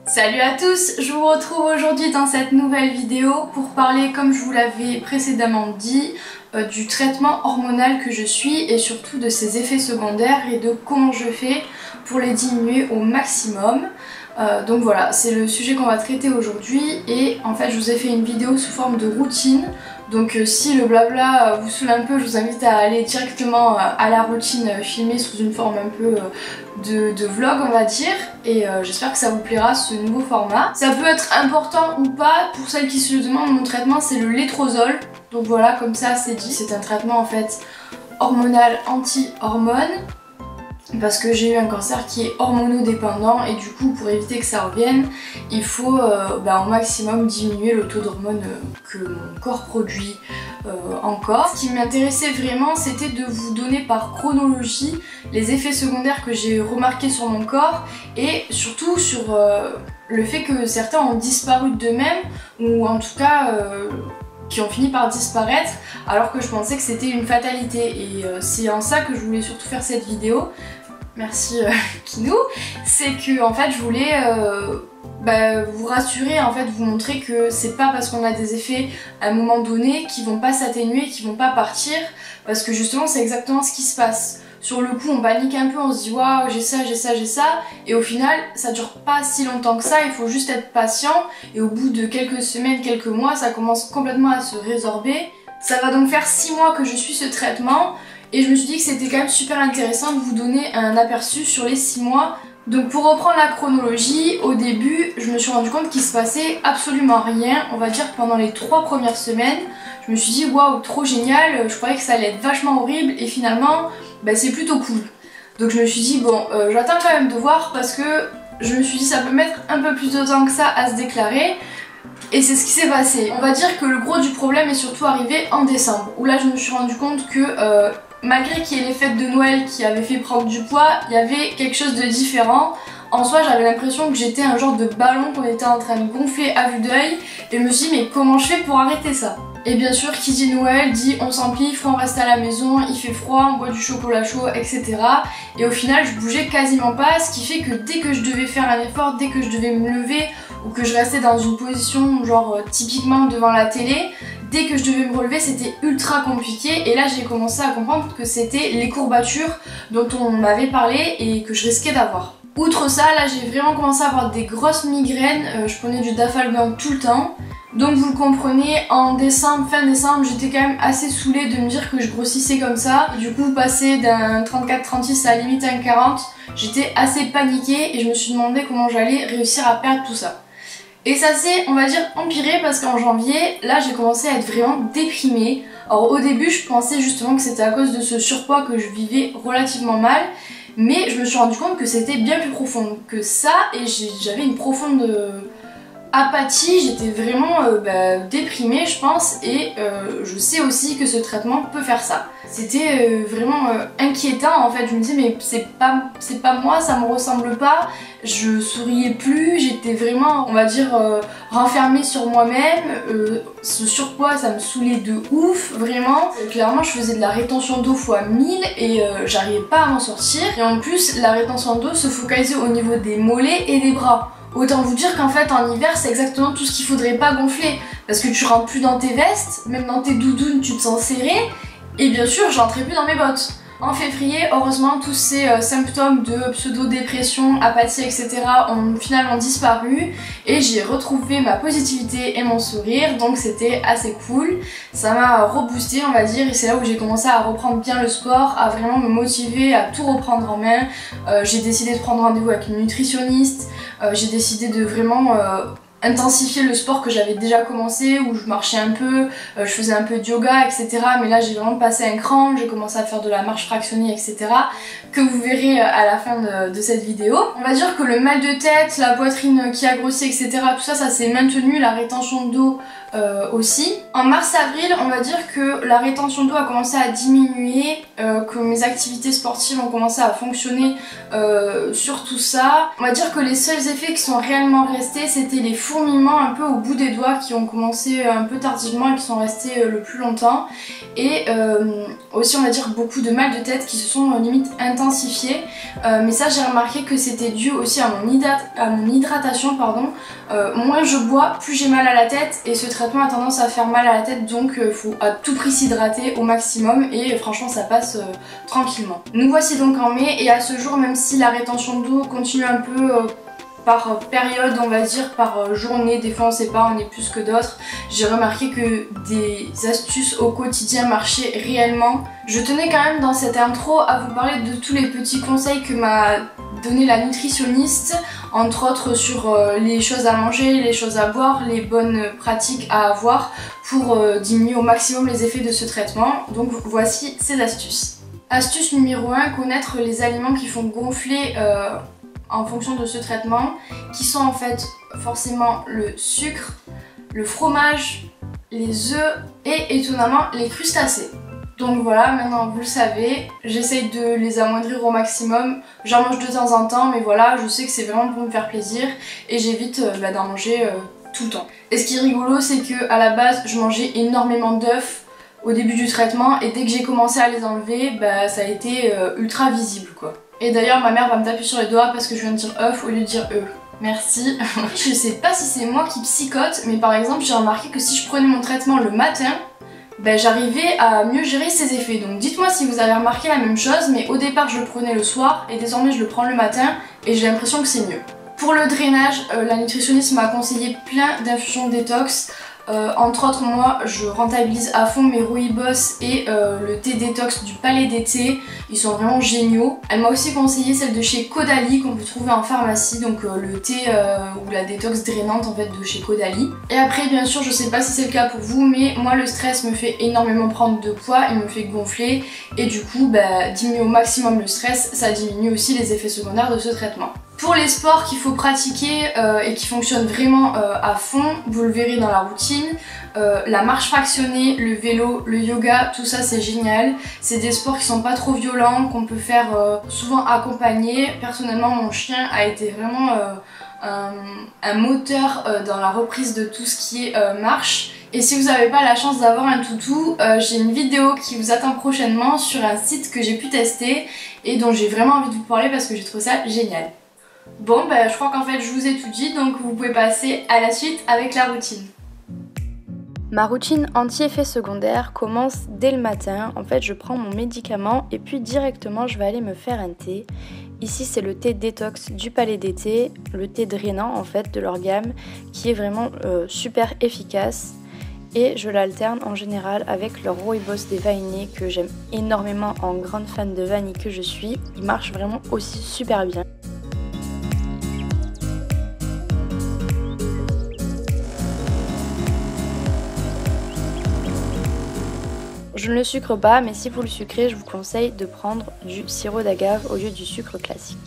Salut à tous, je vous retrouve aujourd'hui dans cette nouvelle vidéo pour parler, comme je vous l'avais précédemment dit, du traitement hormonal que je suis et surtout de ses effets secondaires et de comment je fais pour les diminuer au maximum. Donc voilà, c'est le sujet qu'on va traiter aujourd'hui et en fait je vous ai fait une vidéo sous forme de routine. Donc si le blabla vous saoule un peu, je vous invite à aller directement à la routine filmée sous une forme un peu de vlog on va dire. Et j'espère que ça vous plaira ce nouveau format. Ça peut être important ou pas, pour celles qui se le demandent, mon traitement c'est le létrozole. Donc voilà, comme ça c'est dit. C'est un traitement en fait hormonal anti-hormones. Parce que j'ai eu un cancer qui est hormonodépendant et du coup pour éviter que ça revienne il faut au maximum diminuer le taux d'hormones que mon corps produit encore. Ce qui m'intéressait vraiment c'était de vous donner par chronologie les effets secondaires que j'ai remarqués sur mon corps et surtout sur le fait que certains ont disparu d'eux-mêmes ou en tout cas qui ont fini par disparaître alors que je pensais que c'était une fatalité et c'est en ça que je voulais surtout faire cette vidéo. Merci Kinou. C'est que en fait je voulais vous rassurer, en fait vous montrer que c'est pas parce qu'on a des effets à un moment donné qui vont pas s'atténuer, qui vont pas partir, parce que justement c'est exactement ce qui se passe. Sur le coup on panique un peu, on se dit waouh j'ai ça, et au final ça dure pas si longtemps que ça, il faut juste être patient et au bout de quelques semaines, quelques mois ça commence complètement à se résorber. Ça va donc faire 6 mois que je suis ce traitement et je me suis dit que c'était quand même super intéressant de vous donner un aperçu sur les 6 mois. Donc pour reprendre la chronologie, au début je me suis rendu compte qu'il se passait absolument rien, on va dire pendant les 3 premières semaines. Je me suis dit waouh trop génial, je croyais que ça allait être vachement horrible et finalement c'est plutôt cool. Donc je me suis dit bon j'attends quand même de voir parce que je me suis dit ça peut mettre un peu plus de temps que ça à se déclarer. Et c'est ce qui s'est passé. On va dire que le gros du problème est surtout arrivé en décembre, où là je me suis rendu compte que malgré qu'il y ait les fêtes de Noël qui avaient fait prendre du poids, il y avait quelque chose de différent. En soi j'avais l'impression que j'étais un genre de ballon qu'on était en train de gonfler à vue d'œil et je me suis dit mais comment je fais pour arrêter ça? Et bien sûr qui dit Noël dit on s'empifre, on reste à la maison, il fait froid, on boit du chocolat chaud, etc. Et au final je bougeais quasiment pas, ce qui fait que dès que je devais faire un effort, dès que je devais me lever ou que je restais dans une position genre typiquement devant la télé, dès que je devais me relever c'était ultra compliqué et là j'ai commencé à comprendre que c'était les courbatures dont on m'avait parlé et que je risquais d'avoir. Outre ça, là j'ai vraiment commencé à avoir des grosses migraines, je prenais du Dafalgan tout le temps. Donc vous le comprenez, en décembre, fin décembre, j'étais quand même assez saoulée de me dire que je grossissais comme ça. Du coup, passer d'un 34-36 à la limite un 40, j'étais assez paniquée et je me suis demandé comment j'allais réussir à perdre tout ça. Et ça s'est, on va dire, empiré parce qu'en janvier, là j'ai commencé à être vraiment déprimée. Alors au début, je pensais justement que c'était à cause de ce surpoids que je vivais relativement mal. Mais je me suis rendu compte que c'était bien plus profond que ça et j'avais une profonde apathie, j'étais vraiment déprimée je pense et je sais aussi que ce traitement peut faire ça. C'était vraiment inquiétant en fait, je me disais mais c'est pas moi, ça me ressemble pas, je souriais plus, j'étais vraiment on va dire renfermée sur moi-même, ce surpoids ça me saoulait de ouf vraiment, clairement je faisais de la rétention d'eau fois 1000 et j'arrivais pas à m'en sortir et en plus la rétention d'eau se focalisait au niveau des mollets et des bras. Autant vous dire qu'en fait en hiver c'est exactement tout ce qu'il faudrait pas gonfler parce que tu rentres plus dans tes vestes, même dans tes doudounes tu te sens serré et bien sûr j'entrais plus dans mes bottes. En février, heureusement tous ces symptômes de pseudo-dépression, apathie etc. ont finalement disparu et j'ai retrouvé ma positivité et mon sourire donc c'était assez cool. Ça m'a reboosté on va dire et c'est là où j'ai commencé à reprendre bien le sport, à vraiment me motiver, à tout reprendre en main. J'ai décidé de prendre rendez-vous avec une nutritionniste. J'ai décidé de vraiment intensifier le sport que j'avais déjà commencé où je marchais un peu, je faisais un peu de yoga etc. Mais là j'ai vraiment passé un cran, j'ai commencé à faire de la marche fractionnée etc. que vous verrez à la fin de cette vidéo. On va dire que le mal de tête, la poitrine qui a grossi etc. tout ça, ça s'est maintenu, la rétention d'eau aussi. En mars-avril, on va dire que la rétention d'eau a commencé à diminuer, que mes activités sportives ont commencé à fonctionner sur tout ça. On va dire que les seuls effets qui sont réellement restés, c'était les fourmillements un peu au bout des doigts qui ont commencé un peu tardivement et qui sont restés le plus longtemps. Et aussi, on va dire beaucoup de mal de tête qui se sont limite intensifié, mais ça j'ai remarqué que c'était dû aussi à mon hydratation, pardon. Moins je bois, plus j'ai mal à la tête, et ce traitement a tendance à faire mal à la tête, donc faut à tout prix s'hydrater au maximum, et franchement ça passe tranquillement. Nous voici donc en mai, et à ce jour, même si la rétention d'eau continue un peu par période, on va dire, par journée, des fois on sait pas, on est plus que d'autres, j'ai remarqué que des astuces au quotidien marchaient réellement. Je tenais quand même dans cette intro à vous parler de tous les petits conseils que m'a donné la nutritionniste, entre autres sur les choses à manger, les choses à boire, les bonnes pratiques à avoir pour diminuer au maximum les effets de ce traitement. Donc voici ces astuces. Astuce numéro 1, connaître les aliments qui font gonfler en fonction de ce traitement, qui sont en fait forcément le sucre, le fromage, les œufs et étonnamment les crustacés. Donc voilà, maintenant vous le savez, j'essaye de les amoindrir au maximum. J'en mange de temps en temps, mais voilà, je sais que c'est vraiment pour me faire plaisir et j'évite d'en manger tout le temps. Et ce qui est rigolo, c'est que à la base, je mangeais énormément d'œufs au début du traitement, et dès que j'ai commencé à les enlever, ça a été ultra visible quoi. Et d'ailleurs ma mère va me taper sur les doigts parce que je viens de dire œuf au lieu de dire eux. Merci. Je sais pas si c'est moi qui psychote, mais par exemple j'ai remarqué que si je prenais mon traitement le matin, j'arrivais à mieux gérer ses effets. Donc dites-moi si vous avez remarqué la même chose, mais au départ je le prenais le soir et désormais je le prends le matin et j'ai l'impression que c'est mieux. Pour le drainage, la nutritionniste m'a conseillé plein d'infusions détox. Entre autres, moi je rentabilise à fond mes rooibos et le thé détox du Palais d'été, ils sont vraiment géniaux. Elle m'a aussi conseillé celle de chez Caudalie qu'on peut trouver en pharmacie, donc le thé ou la détox drainante en fait de chez Caudalie. Et après bien sûr, je sais pas si c'est le cas pour vous, mais moi le stress me fait énormément prendre de poids, il me fait gonfler, et du coup diminuer au maximum le stress, ça diminue aussi les effets secondaires de ce traitement. Pour les sports qu'il faut pratiquer et qui fonctionnent vraiment à fond, vous le verrez dans la routine, la marche fractionnée, le vélo, le yoga, tout ça c'est génial. C'est des sports qui sont pas trop violents, qu'on peut faire souvent accompagné. Personnellement, mon chien a été vraiment un moteur dans la reprise de tout ce qui est marche. Et si vous n'avez pas la chance d'avoir un toutou, j'ai une vidéo qui vous attend prochainement sur un site que j'ai pu tester et dont j'ai vraiment envie de vous parler parce que j'ai trouvé ça génial. Bon, je crois qu'en fait je vous ai tout dit, donc vous pouvez passer à la suite avec la routine. Ma routine anti-effet secondaire commence dès le matin. En fait, je prends mon médicament et puis directement je vais aller me faire un thé. Ici, c'est le thé détox du Palais d'été, le thé drainant en fait de leur gamme, qui est vraiment super efficace. Et je l'alterne en général avec leur rooibos déveiné que j'aime énormément, en grande fan de vanille que je suis. Il marche vraiment aussi super bien. Je ne le sucre pas, mais si vous le sucrez, je vous conseille de prendre du sirop d'agave au lieu du sucre classique.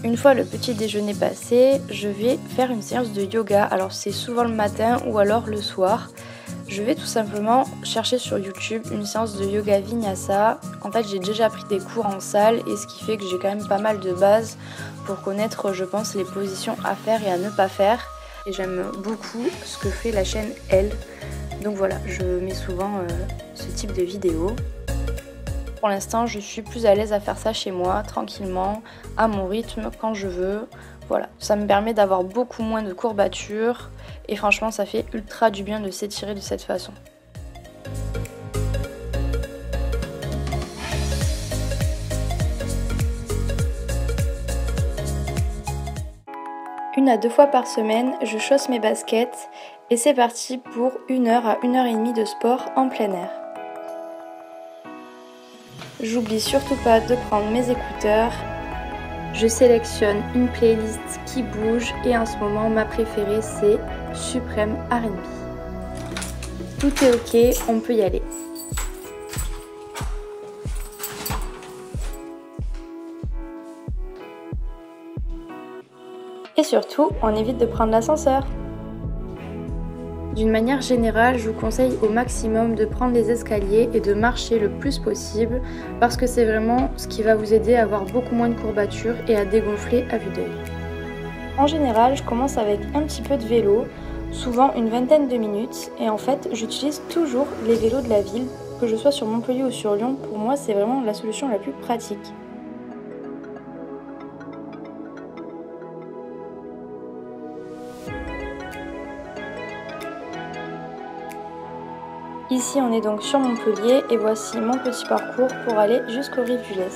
Une fois le petit déjeuner passé, je vais faire une séance de yoga. Alors c'est souvent le matin ou alors le soir. Je vais tout simplement chercher sur YouTube une séance de yoga vinyasa. En fait, j'ai déjà pris des cours en salle et ce qui fait que j'ai quand même pas mal de bases pour connaître, je pense, les positions à faire et à ne pas faire. Et j'aime beaucoup ce que fait la chaîne Elle. Donc voilà, je mets souvent ce type de vidéos. Pour l'instant, je suis plus à l'aise à faire ça chez moi, tranquillement, à mon rythme, quand je veux. Voilà, ça me permet d'avoir beaucoup moins de courbatures et franchement, ça fait ultra du bien de s'étirer de cette façon. 1 à 2 fois par semaine, je chausse mes baskets et c'est parti pour 1 heure à 1 heure et demie de sport en plein air. J'oublie surtout pas de prendre mes écouteurs. Je sélectionne une playlist qui bouge et en ce moment ma préférée c'est Supreme R&B. Tout est ok, on peut y aller. Et surtout, on évite de prendre l'ascenseur. D'une manière générale, je vous conseille au maximum de prendre les escaliers et de marcher le plus possible parce que c'est vraiment ce qui va vous aider à avoir beaucoup moins de courbatures et à dégonfler à vue d'œil. En général, je commence avec un petit peu de vélo. souvent une vingtaine de minutes, et en fait j'utilise toujours les vélos de la ville, que je sois sur Montpellier ou sur Lyon. Pour moi c'est vraiment la solution la plus pratique. Ici on est donc sur Montpellier et voici mon petit parcours pour aller jusqu'aux rives du Lez.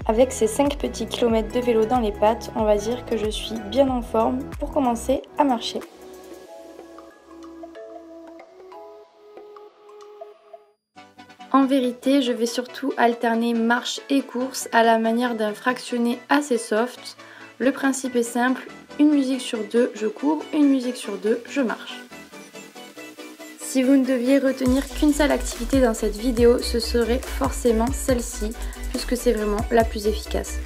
Avec ces 5 petits kilomètres de vélo dans les pattes, on va dire que je suis bien en forme pour commencer à marcher. En vérité, je vais surtout alterner marche et course à la manière d'un fractionné assez soft. Le principe est simple, une musique sur deux, je cours, une musique sur deux, je marche. Si vous ne deviez retenir qu'une seule activité dans cette vidéo, ce serait forcément celle-ci, puisque c'est vraiment la plus efficace.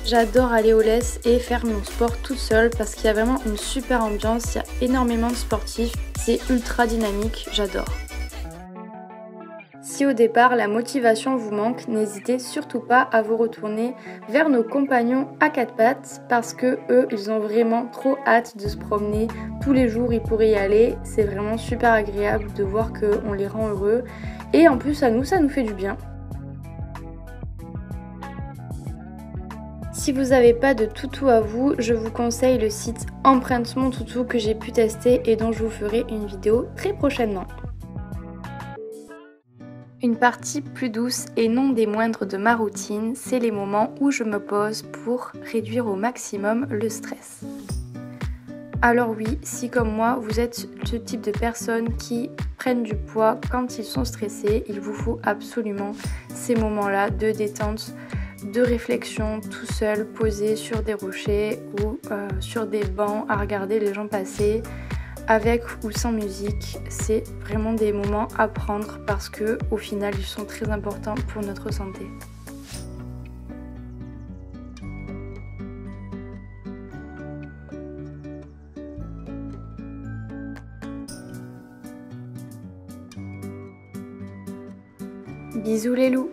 J'adore aller au Lez et faire mon sport toute seule parce qu'il y a vraiment une super ambiance, il y a énormément de sportifs, c'est ultra dynamique, j'adore. Si au départ la motivation vous manque, n'hésitez surtout pas à vous retourner vers nos compagnons à quatre pattes parce que eux, ils ont vraiment trop hâte de se promener. Tous les jours, ils pourraient y aller. C'est vraiment super agréable de voir qu'on les rend heureux. Et en plus, à nous, ça nous fait du bien. Si vous n'avez pas de toutou à vous, je vous conseille le site Empreinte Mon Toutou que j'ai pu tester et dont je vous ferai une vidéo très prochainement. Une partie plus douce et non des moindres de ma routine, c'est les moments où je me pose pour réduire au maximum le stress. Alors oui, si comme moi, vous êtes ce type de personnes qui prennent du poids quand ils sont stressés, il vous faut absolument ces moments-là de détente, de réflexion tout seul, posé sur des rochers ou sur des bancs à regarder les gens passer. Avec ou sans musique, c'est vraiment des moments à prendre parce que au final ils sont très importants pour notre santé. Bisous les loups!